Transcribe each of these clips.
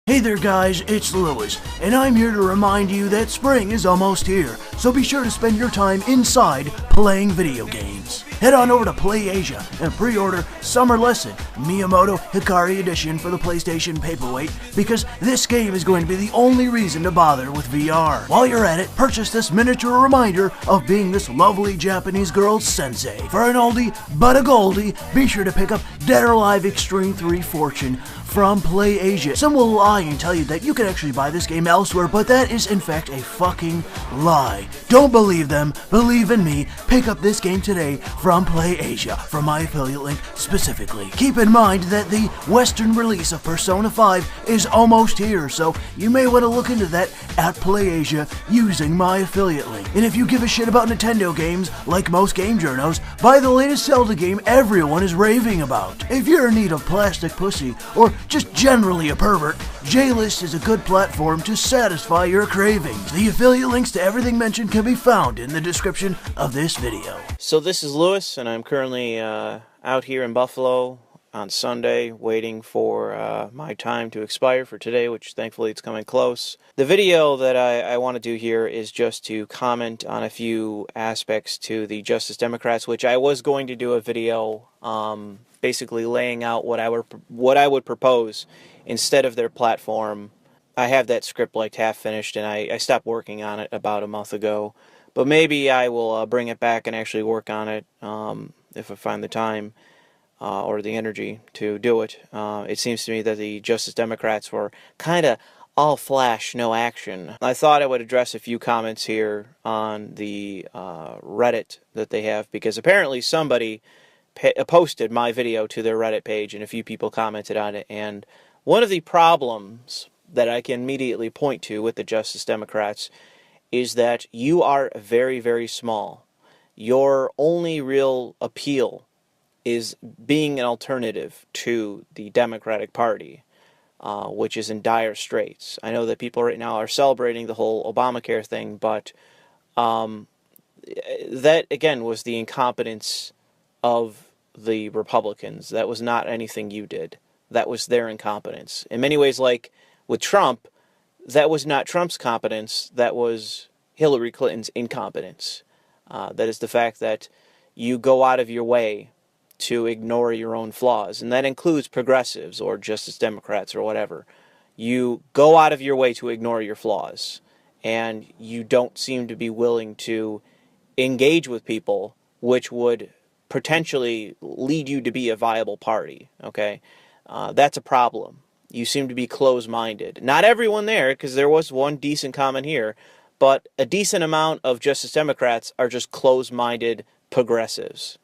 Hey there guys, it's Louis, and I'm here to remind you that spring is almost here, so be sure to spend your time inside playing video games. Head on over to Play Asia and pre-order Summer Lesson Miyamoto Hikari Edition for the PlayStation Paperweight, because this game is going to be the only reason to bother with VR. While you're at it, purchase this miniature reminder of being this lovely Japanese girl's sensei. For an oldie but a goldie, be sure to pick up Gettr Live Xtreme 3 Fortune from Play Asia. Some will lie and tell you that you can actually buy this game elsewhere, but that is in fact a fucking lie. Don't believe them, believe in me. Pick up this game today from Play Asia, from my affiliate link specifically. Keep in mind that the Western release of Persona 5 is almost here, so you may want to look into that at Play Asia using my affiliate link. And if you give a shit about Nintendo games, like most game journos, buy the latest Zelda game everyone is raving about. If you're in need of plastic pussy, or just generally a pervert, J-List is a good platform to satisfy your cravings. The affiliate links to everything mentioned can be found in the description of this video. So this is Louis, and I'm currently out here in Buffalo on Sunday waiting for my time to expire for today, which thankfully it's coming close. The video that I want to do here is just to comment on a few aspects to the Justice Democrats, which I was going to do a video basically laying out what I would propose instead of their platform. I have that script like half finished, and I stopped working on it about a month ago. But maybe I will bring it back and actually work on it if I find the time or the energy to do it. It seems to me that the Justice Democrats were kind of all flash, no action. I thought I would address a few comments here on the Reddit that they have, because apparently somebody posted my video to their Reddit page and a few people commented on it. And one of the problems that I can immediately point to with the Justice Democrats is that you are very, very small. Your only real appeal is being an alternative to the Democratic Party, which is in dire straits. I know that people right now are celebrating the whole Obamacare thing, but that, again, was the incompetence of the Republicans. That was not anything you did. That was their incompetence. In many ways, like with Trump, that was not Trump's competence, that was Hillary Clinton's incompetence. That is the fact that you go out of your way to ignore your own flaws, and that includes progressives or Justice Democrats or whatever. You go out of your way to ignore your flaws, and you don't seem to be willing to engage with people, which would potentially lead you to be a viable party, okay? That's a problem. You seem to be closed-minded. Not everyone there, because there was one decent comment here, but a decent amount of Justice Democrats are just closed-minded progressives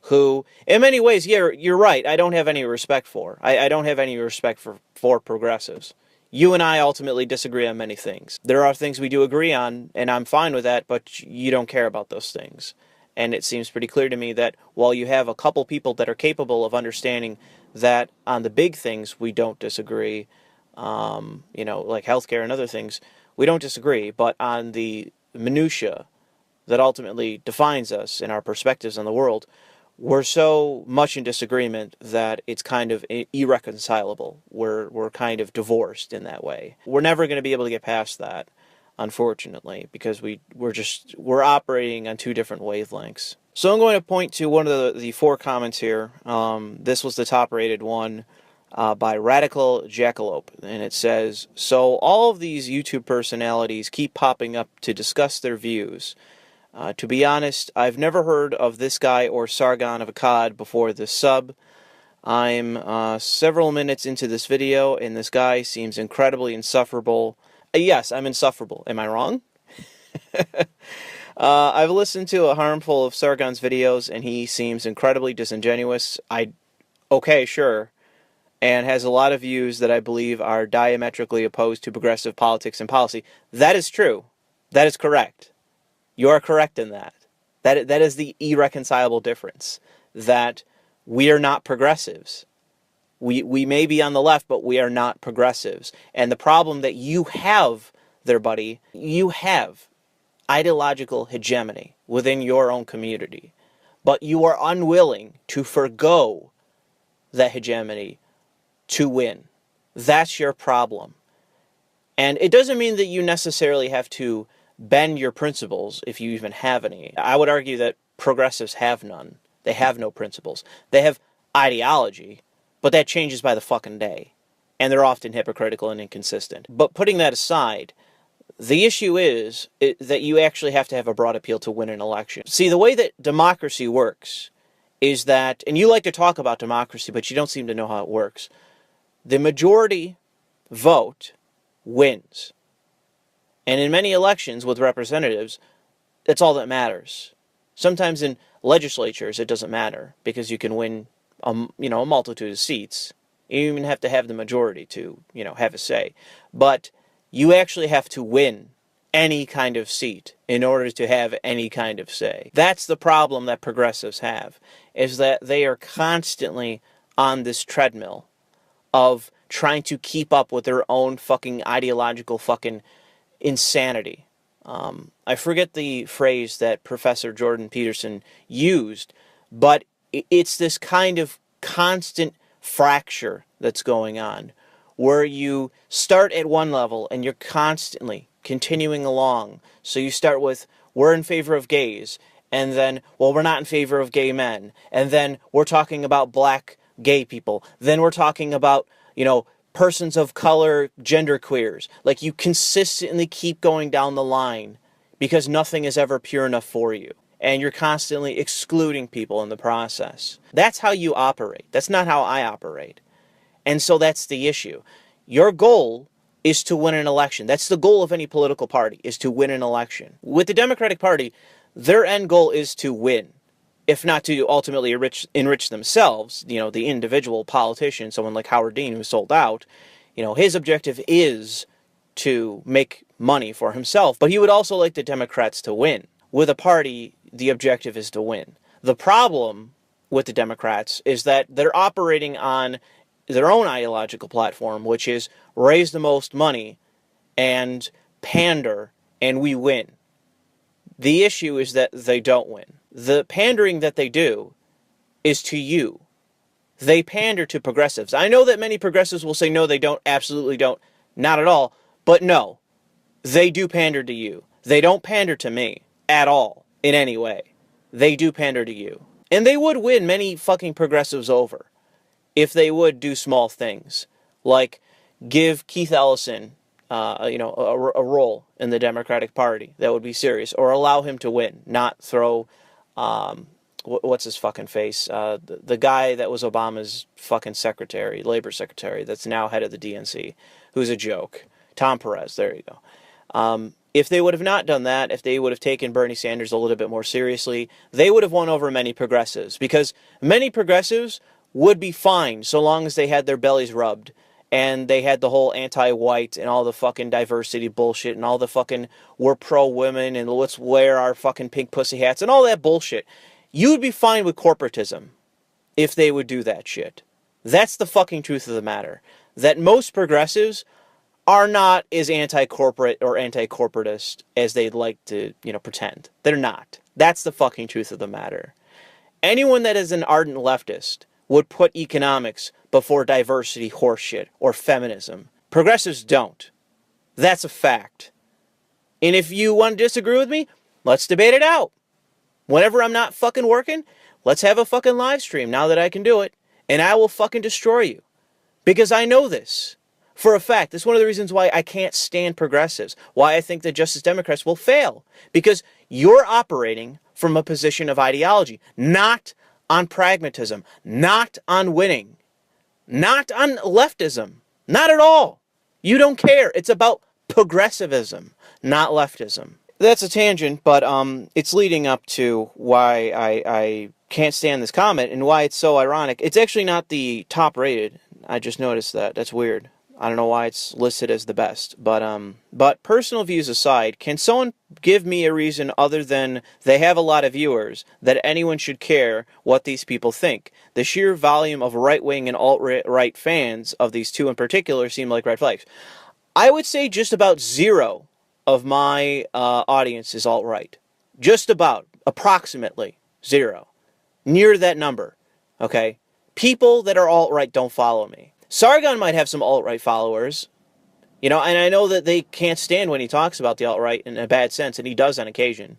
who, in many ways, yeah, you're right, I don't have any respect for. I don't have any respect for progressives. You and I ultimately disagree on many things. There are things we do agree on, and I'm fine with that, but you don't care about those things. And it seems pretty clear to me that while you have a couple people that are capable of understanding that on the big things we don't disagree, like healthcare and other things, we don't disagree, but on the minutia that ultimately defines us and our perspectives on the world, we're so much in disagreement that it's kind of irreconcilable. We're kind of divorced in that way. We're never going to be able to get past that, unfortunately, because we're operating on two different wavelengths. So I'm going to point to one of the four comments here. This was the top-rated one by Radical Jackalope, and it says, "So all of these YouTube personalities keep popping up to discuss their views. To be honest, I've never heard of this guy or Sargon of Akkad before this sub. I'm several minutes into this video, and this guy seems incredibly insufferable." Yes, I'm insufferable. Am I wrong? I've listened to a handful of Sargon's videos, and he seems incredibly disingenuous. Okay, sure. And has a lot of views that I believe are diametrically opposed to progressive politics and policy. That is true. That is correct. You are correct in that. That is the irreconcilable difference. That we are not progressives. We may be on the left, but we are not progressives. And the problem that you have there, buddy, you have ideological hegemony within your own community. But you are unwilling to forgo that hegemony to win. That's your problem. And it doesn't mean that you necessarily have to bend your principles if you even have any. I would argue that progressives have none. They have no principles. They have ideology, but that changes by the fucking day. And they're often hypocritical and inconsistent. But putting that aside, the issue is that you actually have to have a broad appeal to win an election. See, the way that democracy works is that, and you like to talk about democracy, but you don't seem to know how it works. The majority vote wins. And in many elections with representatives, that's all that matters. Sometimes in legislatures, it doesn't matter because you can win a multitude of seats. You even have to have the majority to, have a say. But you actually have to win any kind of seat in order to have any kind of say. That's the problem that progressives have, is that they are constantly on this treadmill of trying to keep up with their own fucking ideological fucking insanity. I forget the phrase that Professor Jordan Peterson used, but it's this kind of constant fracture that's going on, where you start at one level and you're constantly continuing along. So you start with, we're in favor of gays, and then, well, we're not in favor of gay men, and then we're talking about black gay people, then we're talking about, persons of color, gender queers. Like, you consistently keep going down the line because nothing is ever pure enough for you. And you're constantly excluding people in the process. That's how you operate. That's not how I operate. And so that's the issue. Your goal is to win an election. That's the goal of any political party, is to win an election. With the Democratic Party, their end goal is to win, if not to ultimately enrich themselves. The individual politician, someone like Howard Dean, who sold out, his objective is to make money for himself. But he would also like the Democrats to win. With a party, the objective is to win. The problem with the Democrats is that they're operating on their own ideological platform, which is raise the most money and pander, and we win. The issue is that they don't win. The pandering that they do is to you. They pander to progressives. I know that many progressives will say, no, they don't, absolutely don't, not at all. But no, they do pander to you. They don't pander to me at all, in any way. They do pander to you. And they would win many fucking progressives over if they would do small things, like give Keith Ellison a role in the Democratic Party that would be serious, or allow him to win, not throw, what's his fucking face, the guy that was Obama's fucking secretary, labor secretary, that's now head of the DNC, who's a joke, Tom Perez, there you go. If they would have not done that, if they would have taken Bernie Sanders a little bit more seriously, they would have won over many progressives, because many progressives would be fine so long as they had their bellies rubbed and they had the whole anti-white and all the fucking diversity bullshit and all the fucking we're pro-women and let's wear our fucking pink pussy hats and all that bullshit. You would be fine with corporatism if they would do that shit. That's the fucking truth of the matter. That most progressives are not as anti-corporate or anti-corporatist as they'd like to, pretend. They're not. That's the fucking truth of the matter. Anyone that is an ardent leftist would put economics before diversity horseshit or feminism. Progressives don't. That's a fact. And if you want to disagree with me, let's debate it out. Whenever I'm not fucking working, let's have a fucking live stream now that I can do it, and I will fucking destroy you. Because I know this for a fact. That's one of the reasons why I can't stand progressives, why I think the Justice Democrats will fail. Because you're operating from a position of ideology, not on pragmatism, not on winning, not on leftism, not at all. You don't care. It's about progressivism, not leftism. That's a tangent, but it's leading up to why I can't stand this comment and why it's so ironic. It's actually not the top rated. I just noticed that. That's weird. I don't know why it's listed as the best, but personal views aside, can someone give me a reason other than they have a lot of viewers that anyone should care what these people think? The sheer volume of right-wing and alt-right fans of these two in particular seem like red flags. I would say just about zero of my audience is alt-right. Just about, approximately zero. Near that number, okay? People that are alt-right don't follow me. Sargon might have some alt-right followers, You know, and I know that they can't stand when he talks about the alt-right in a bad sense, and he does on occasion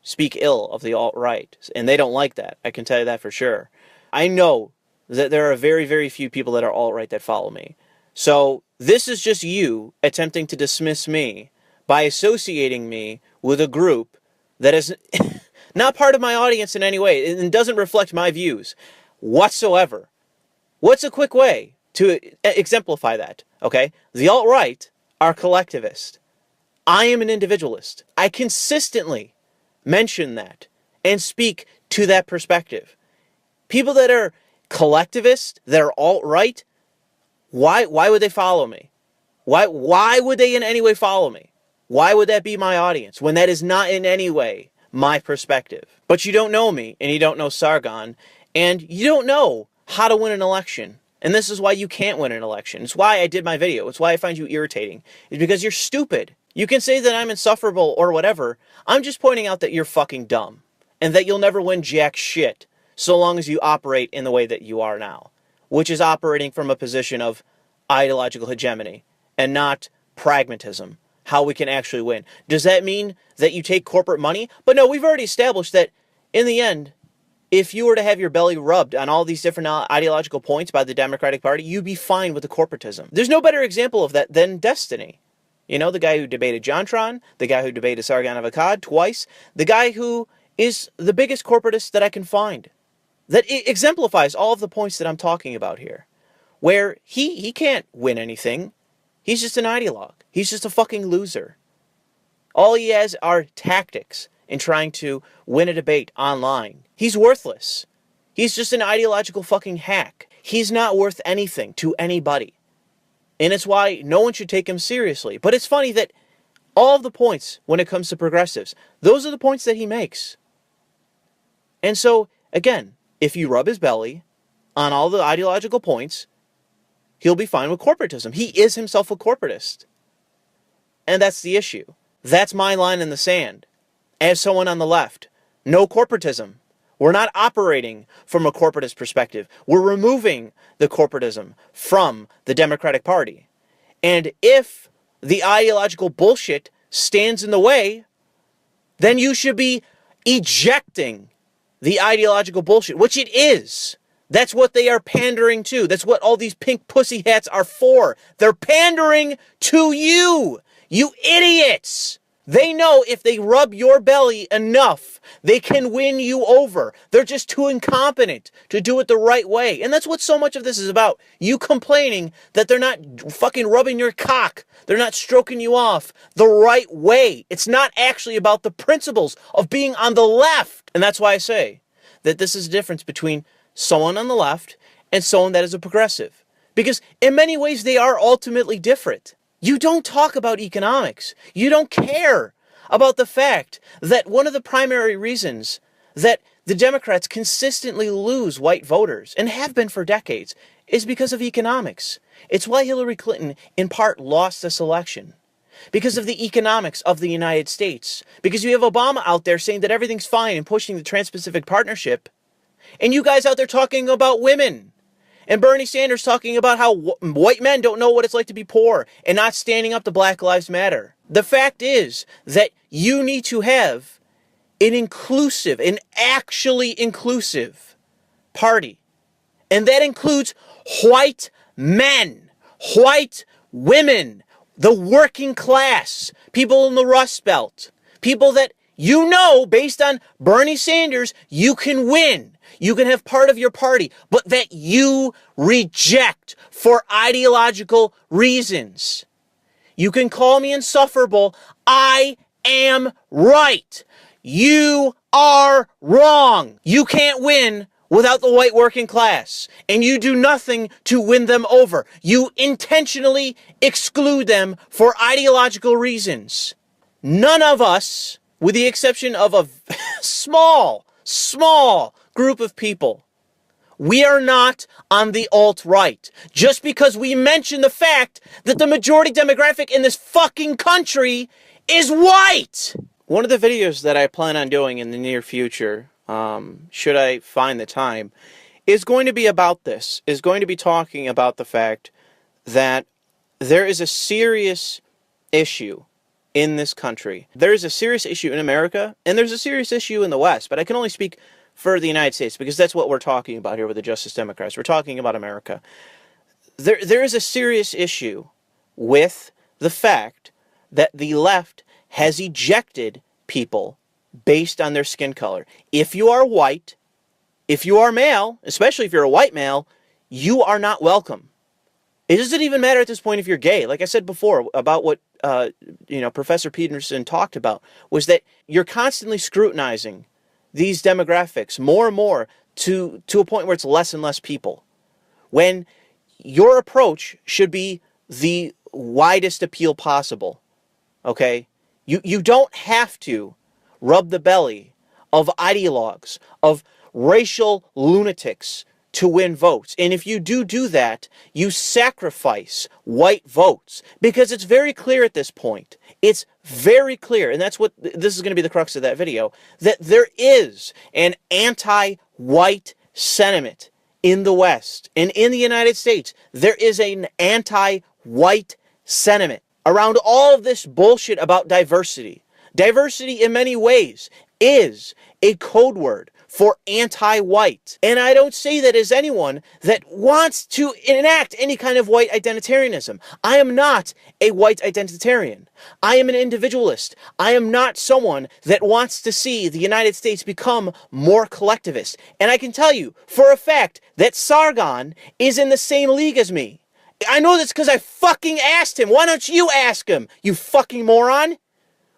speak ill of the alt-right, and they don't like that. I can tell you that for sure. I know that there are very, very few people that are alt-right that follow me. So this is just you attempting to dismiss me by associating me with a group that is not part of my audience in any way and doesn't reflect my views whatsoever. What's a quick way to exemplify that? Okay, the alt-right are collectivist. I am an individualist. I consistently mention that and speak to that perspective. People that are collectivist, that are alt-right, why would they follow me? Why would they in any way follow me? Why would that be my audience when that is not in any way my perspective? But you don't know me, and you don't know Sargon, and you don't know how to win an election. And this is why you can't win an election. It's why I did my video. It's why I find you irritating. It's because you're stupid. You can say that I'm insufferable or whatever. I'm just pointing out that you're fucking dumb. And that you'll never win jack shit so long as you operate in the way that you are now. Which is operating from a position of ideological hegemony and not pragmatism. How we can actually win. Does that mean that you take corporate money? But no, we've already established that in the end, if you were to have your belly rubbed on all these different ideological points by the Democratic Party, you'd be fine with the corporatism. There's no better example of that than Destiny. You know, the guy who debated Jontron, the guy who debated Sargon of Akkad twice, the guy who is the biggest corporatist that I can find. That exemplifies all of the points that I'm talking about here. Where he can't win anything. He's just an ideologue. He's just a fucking loser. All he has are tactics in trying to win a debate online. He's worthless. He's just an ideological fucking hack. He's not worth anything to anybody. And it's why no one should take him seriously. But it's funny that all of the points when it comes to progressives, those are the points that he makes. And so, again, if you rub his belly on all the ideological points, he'll be fine with corporatism. He is himself a corporatist. And that's the issue. That's my line in the sand. As someone on the left, no corporatism. We're not operating from a corporatist perspective. We're removing the corporatism from the Democratic Party. And if the ideological bullshit stands in the way, then you should be ejecting the ideological bullshit, which it is. That's what they are pandering to. That's what all these pink pussy hats are for. They're pandering to you, you idiots. They know if they rub your belly enough, they can win you over. They're just too incompetent to do it the right way. And that's what so much of this is about. You complaining that they're not fucking rubbing your cock. They're not stroking you off the right way. It's not actually about the principles of being on the left. And that's why I say that this is the difference between someone on the left and someone that is a progressive. Because in many ways, they are ultimately different. You don't talk about economics. You don't care about the fact that one of the primary reasons that the Democrats consistently lose white voters, and have been for decades, is because of economics. It's why Hillary Clinton, in part, lost this election. Because of the economics of the United States. Because you have Obama out there saying that everything's fine and pushing the Trans-Pacific Partnership. And you guys out there talking about women. And Bernie Sanders talking about how white men don't know what it's like to be poor and not standing up to Black Lives Matter. The fact is that you need to have an inclusive, an actually inclusive party. And that includes white men, white women, the working class, people in the Rust Belt, people that you know, based on Bernie Sanders, you can win. You can have part of your party, but that you reject for ideological reasons. You can call me insufferable. I am right. You are wrong. You can't win without the white working class, and you do nothing to win them over. You intentionally exclude them for ideological reasons. None of us, with the exception of a small group of people, we are not on the alt-right. Just because we mention the fact that the majority demographic in this fucking country is white. One of the videos that I plan on doing in the near future, should I find the time, is going to be about this. Is going to be talking about the fact that there is a serious issue in this country. There is a serious issue in America, and there's a serious issue in the West, but I can only speak for the United States because that's what we're talking about here with the Justice Democrats. We're talking about America. There is a serious issue with the fact that the left has ejected people based on their skin color. If you are white, if you are male, especially if you're a white male, you are not welcome. It doesn't even matter at this point if you're gay. Like I said before about what Professor Peterson talked about, was that you're constantly scrutinizing these demographics more and more to a point where it's less and less people. When your approach should be the widest appeal possible. Okay? You don't have to rub the belly of ideologues, of racial lunatics to win votes. And if you do that, you sacrifice white votes. Because it's very clear at this point. It's very clear, and that's what this is going to be the crux of that video, that there is an anti-white sentiment in the West. And in the United States, there is an anti-white sentiment around all of this bullshit about diversity. Diversity, in many ways, is a code word for anti-white. And I don't say that as anyone that wants to enact any kind of white identitarianism. I am not a white identitarian. I am an individualist. I am not someone that wants to see the United States become more collectivist. And I can tell you for a fact that Sargon is in the same league as me. I know this because I fucking asked him. Why don't you ask him, you fucking moron?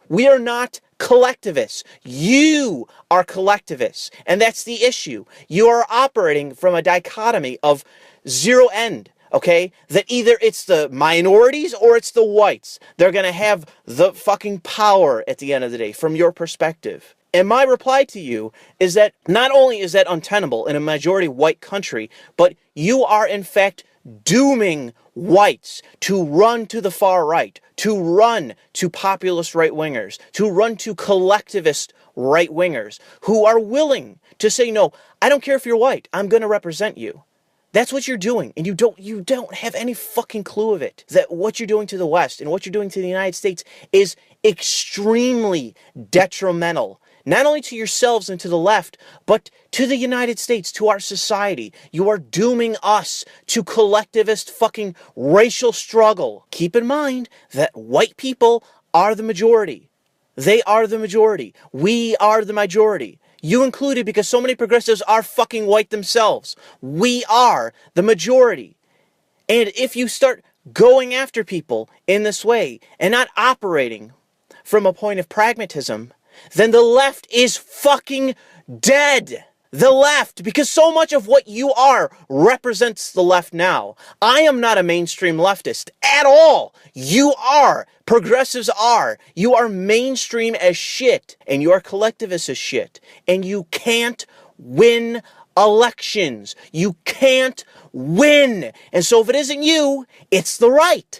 We are not collectivists. You are collectivists. And that's the issue. You are operating from a dichotomy of zero end, okay? That either it's the minorities or it's the whites. They're going to have the fucking power at the end of the day from your perspective. And my reply to you is that not only is that untenable in a majority white country, but you are in fact dooming whites to run to the far right, to run to populist right-wingers, to run to collectivist right-wingers who are willing to say, no, I don't care if you're white, I'm going to represent you. That's what you're doing, and you don't have any fucking clue of it. That what you're doing to the West and what you're doing to the United States is extremely detrimental. Not only to yourselves and to the left, but to the United States, to our society. You are dooming us to collectivist fucking racial struggle. Keep in mind that white people are the majority. They are the majority. We are the majority. You included, because so many progressives are fucking white themselves. We are the majority. And if you start going after people in this way and not operating from a point of pragmatism, then the left is fucking dead. The left, because so much of what you are represents the left now. I am not a mainstream leftist at all. You are. Progressives are. You are mainstream as shit. And you are collectivist as shit. And you can't win elections. You can't win. And so if it isn't you, it's the right.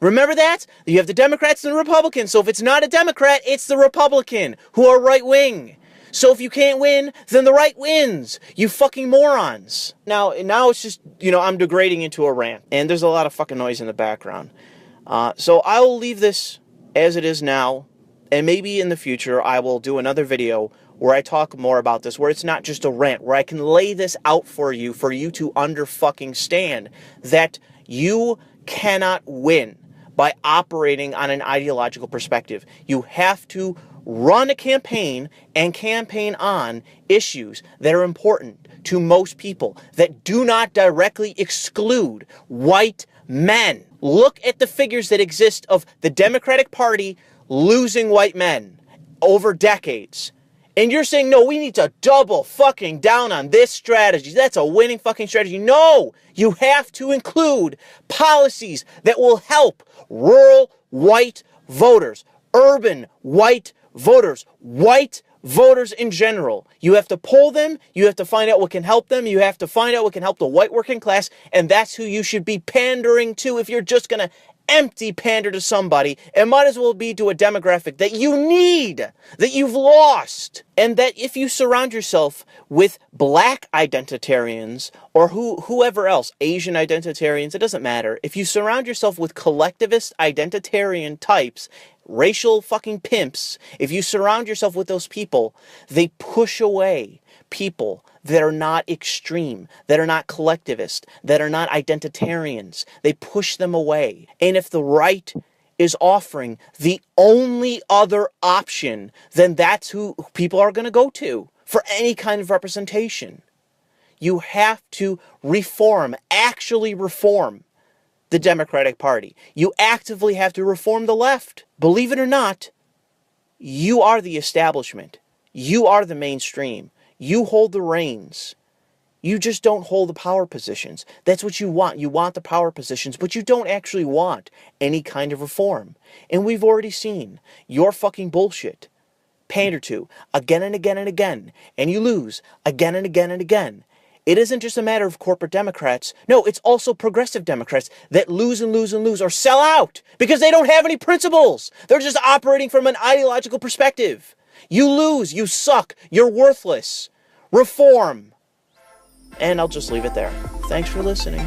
Remember that? You have the Democrats and the Republicans. So if it's not a Democrat, it's the Republican who are right-wing. So if you can't win, then the right wins. You fucking morons. Now it's just, I'm degrading into a rant. And there's a lot of fucking noise in the background. So I will leave this as it is now. And maybe in the future, I will do another video where I talk more about this, where it's not just a rant, where I can lay this out for you to under-fucking-stand that you cannot win by operating on an ideological perspective. You have to run a campaign and campaign on issues that are important to most people, that do not directly exclude white men. Look at the figures that exist of the Democratic Party losing white men over decades. And you're saying, no, we need to double fucking down on this strategy. That's a winning fucking strategy. No, you have to include policies that will help rural white voters, urban white voters in general. You have to poll them. You have to find out what can help them. You have to find out what can help the white working class. And that's who you should be pandering to if you're just going to empty pander to somebody, it might as well be to a demographic that you need, that you've lost. And that if you surround yourself with black identitarians or whoever else, Asian identitarians, it doesn't matter. If you surround yourself with collectivist identitarian types, racial fucking pimps, if you surround yourself with those people, they push away people that are not extreme, that are not collectivist, that are not identitarians. They push them away. And if the right is offering the only other option, then that's who people are going to go to for any kind of representation. You have to reform, actually reform the Democratic Party. You actively have to reform the left. Believe it or not, you are the establishment. You are the mainstream. You hold the reins. You just don't hold the power positions. That's what you want. You want the power positions, but you don't actually want any kind of reform. And we've already seen your fucking bullshit pander to again and again and again, and you lose again and again and again. It isn't just a matter of corporate Democrats. No, it's also progressive Democrats that lose and lose and lose or sell out because they don't have any principles. They're just operating from an ideological perspective. You lose. You suck. You're worthless. Reform. And I'll just leave it there. Thanks for listening.